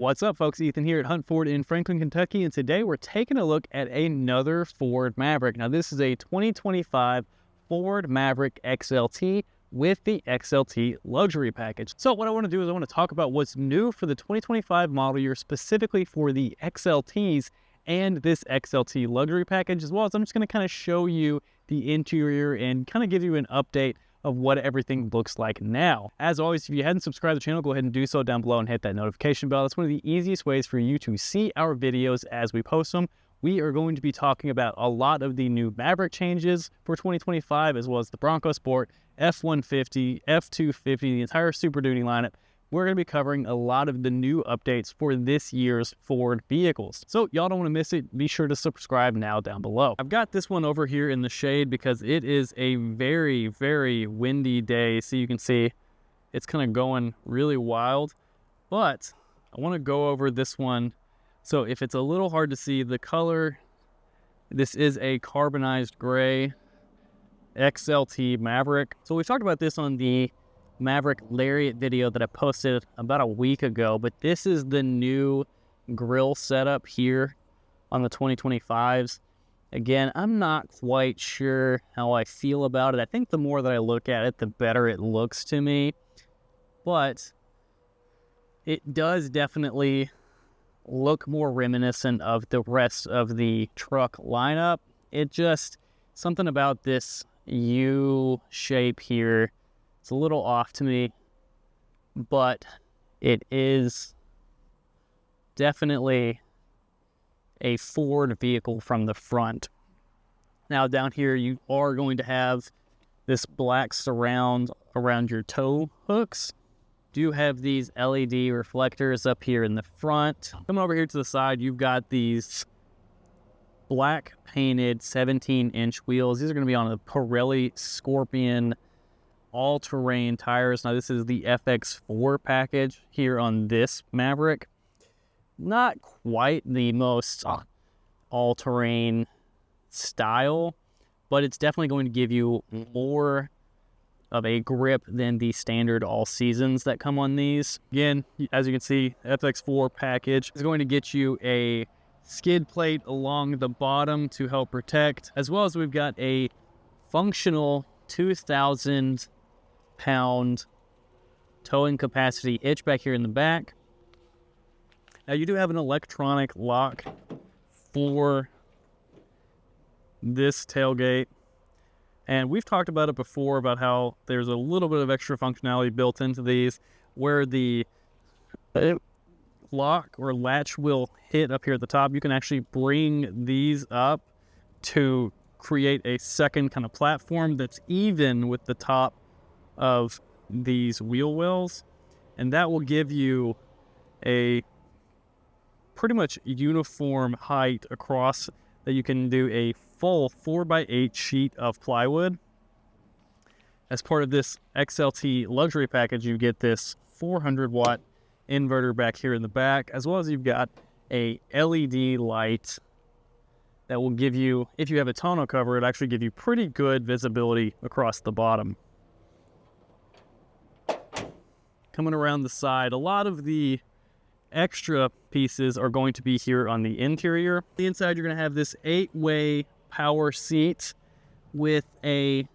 What's up, folks? Ethan here at Hunt Ford in Franklin, Kentucky, and today we're taking a look at another Ford Maverick. Now, this is a 2025 Ford Maverick XLT with the XLT Luxury Package. So what I want to do is I want to talk about what's new for the 2025 model year, specifically for the XLTs and this XLT Luxury Package, as well as I'm just going to kind of show you the interior and kind of give you an update of what everything looks like now. As always, if you hadn't subscribed to the channel, go ahead and do so down below and hit that notification bell. That's one of the easiest ways for you to see our videos as we post them. We are going to be talking about a lot of the new Maverick changes for 2025, as well as the Bronco Sport, F-150, F-250, the entire Super Duty lineup. We're going to be covering a lot of the new updates for this year's Ford vehicles. So y'all don't want to miss it. Be sure to subscribe now down below. I've got this one over here in the shade because it is a very, very windy day. So you can see it's kind of going really wild, but I want to go over this one. So if it's a little hard to see the color, this is a carbonized gray XLT Maverick. So we talked about this on the Maverick Lariat video that I posted about a week ago, but this is the new grill setup here on the 2025s. Again, I'm not quite sure how I feel about it. I think the more that I look at it, the better it looks to me, but it does definitely look more reminiscent of the rest of the truck lineup. It just, something about this U shape here, it's a little off to me, but it is definitely a Ford vehicle from the front. Now down here, you are going to have this black surround around your tow hooks. Do have these LED reflectors up here in the front. Coming over here to the side, you've got these black painted 17-inch wheels. These are going to be on a Pirelli Scorpion all-terrain tires. Now this is the FX4 package here on this Maverick. Not quite the most all-terrain style, but it's definitely going to give you more of a grip than the standard all seasons that come on these. Again, as you can see, FX4 package is going to get you a skid plate along the bottom to help protect, as well as we've got a functional 2,000 pound towing capacity hitch back here in the back. Now you do have an electronic lock for this tailgate, and we've talked about it before about how there's a little bit of extra functionality built into these where the lock or latch will hit up here at the top. You can actually bring these up to create a second kind of platform that's even with the top of these wheel wells, and that will give you a pretty much uniform height across, that you can do a full 4x8 sheet of plywood. As part of this XLT Luxury Package, you get this 400 watt inverter back here in the back, as well as you've got a LED light that will give you, if you have a tonneau cover, it actually give you pretty good visibility across the bottom. Coming around the side, a lot of the extra pieces are going to be here on the interior. The inside, you're going to have this 8-way power seat with a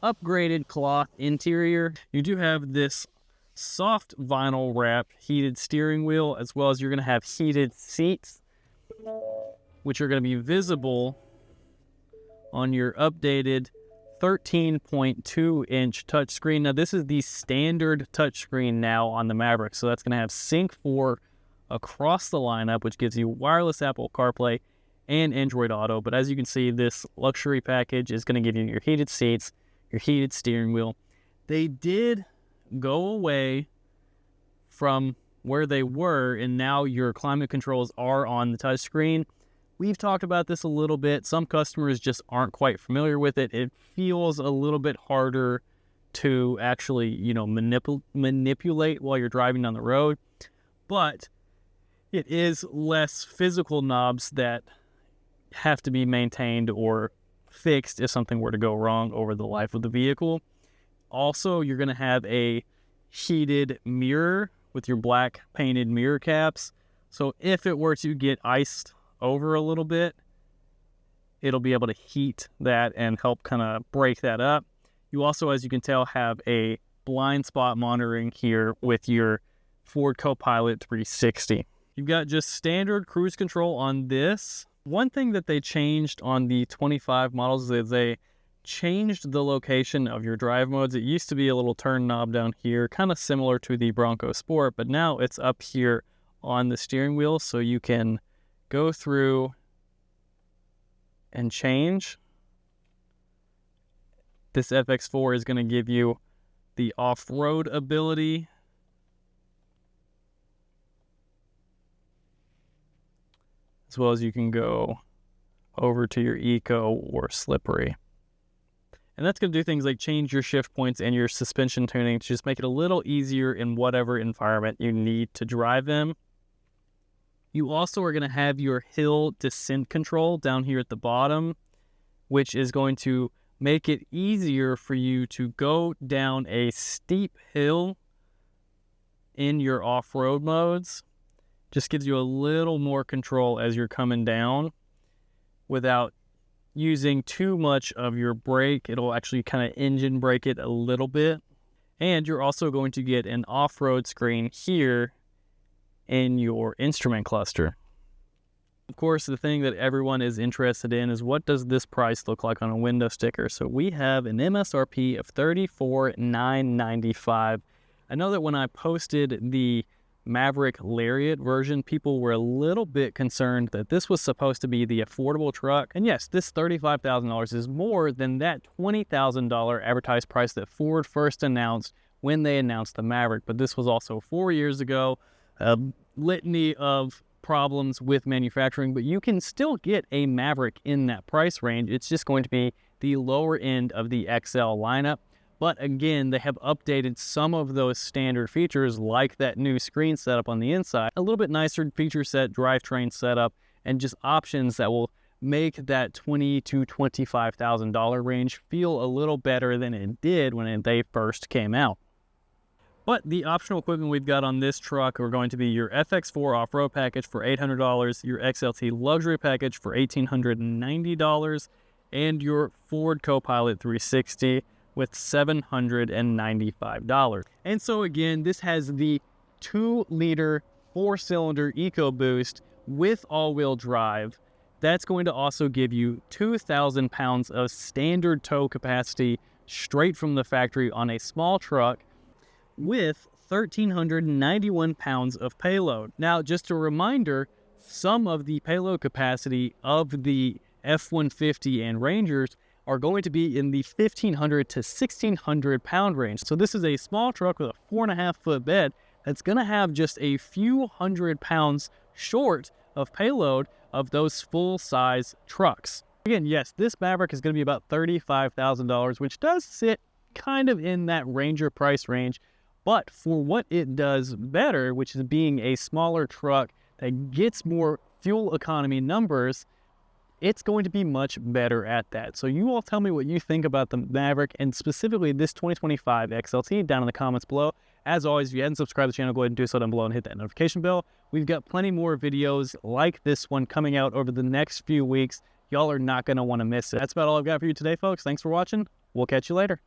upgraded cloth interior. You do have this soft vinyl wrap heated steering wheel, as well as you're going to have heated seats, which are going to be visible on your updated 13.2-inch touchscreen. Now this is the standard touchscreen now on the Maverick, so that's going to have Sync 4 across the lineup, which gives you wireless Apple CarPlay and Android Auto. But as you can see, this luxury package is going to give you your heated seats, your heated steering wheel. They did go away from where they were, and now your climate controls are on the touchscreen. We've talked about this a little bit. Some customers just aren't quite familiar with it. It feels a little bit harder to actually, manipulate while you're driving down the road. But it is less physical knobs that have to be maintained or fixed if something were to go wrong over the life of the vehicle. Also, you're going to have a heated mirror, with your black painted mirror caps. So if it were to get iced over a little bit, it'll be able to heat that and help kind of break that up. You also, as you can tell, have a blind spot monitoring here with your Ford Copilot 360. You've got just standard cruise control on this. One thing that they changed on the 25 models is they changed the location of your drive modes. It used to be a little turn knob down here, kind of similar to the Bronco Sport, but now it's up here on the steering wheel, so you can go through and change. This FX4 is going to give you the off-road ability, as well as you can go over to your eco or slippery. And that's going to do things like change your shift points and your suspension tuning to just make it a little easier in whatever environment you need to drive in. You also are going to have your hill descent control down here at the bottom, which is going to make it easier for you to go down a steep hill in your off-road modes. Just gives you a little more control as you're coming down without using too much of your brake. It'll actually kind of engine brake it a little bit. And you're also going to get an off-road screen here in your instrument cluster. Of course, the thing that everyone is interested in is what does this price look like on a window sticker? So we have an MSRP of $34,995. I know that when I posted the Maverick Lariat version, people were a little bit concerned that this was supposed to be the affordable truck. And yes, this $35,000 is more than that $20,000 advertised price that Ford first announced when they announced the Maverick. But this was also 4 years ago. A litany of problems with manufacturing, but you can still get a Maverick in that price range. It's just going to be the lower end of the XL lineup. But again, they have updated some of those standard features, like that new screen setup on the inside, a little bit nicer feature set, drivetrain setup, and just options that will make that $20,000 to $25,000 range feel a little better than it did when they first came out. But the optional equipment we've got on this truck are going to be your FX4 Off Road Package for $800, your XLT Luxury Package for $1,890, and your Ford Copilot 360 with $795. And so again, this has the 2-liter 4-cylinder EcoBoost with all-wheel drive. That's going to also give you 2,000 pounds of standard tow capacity straight from the factory on a small truck, with 1,391 pounds of payload. Now, just a reminder, some of the payload capacity of the F-150 and Rangers are going to be in the 1,500 to 1,600 pound range. So this is a small truck with a 4.5-foot bed that's going to have just a few hundred pounds short of payload of those full-size trucks. Again, yes, this Maverick is going to be about $35,000, which does sit kind of in that Ranger price range. But for what it does better, which is being a smaller truck that gets more fuel economy numbers, it's going to be much better at that. So you all tell me what you think about the Maverick and specifically this 2025 XLT down in the comments below. As always, if you haven't subscribed to the channel, go ahead and do so down below and hit that notification bell. We've got plenty more videos like this one coming out over the next few weeks. Y'all are not going to want to miss it. That's about all I've got for you today, folks. Thanks for watching. We'll catch you later.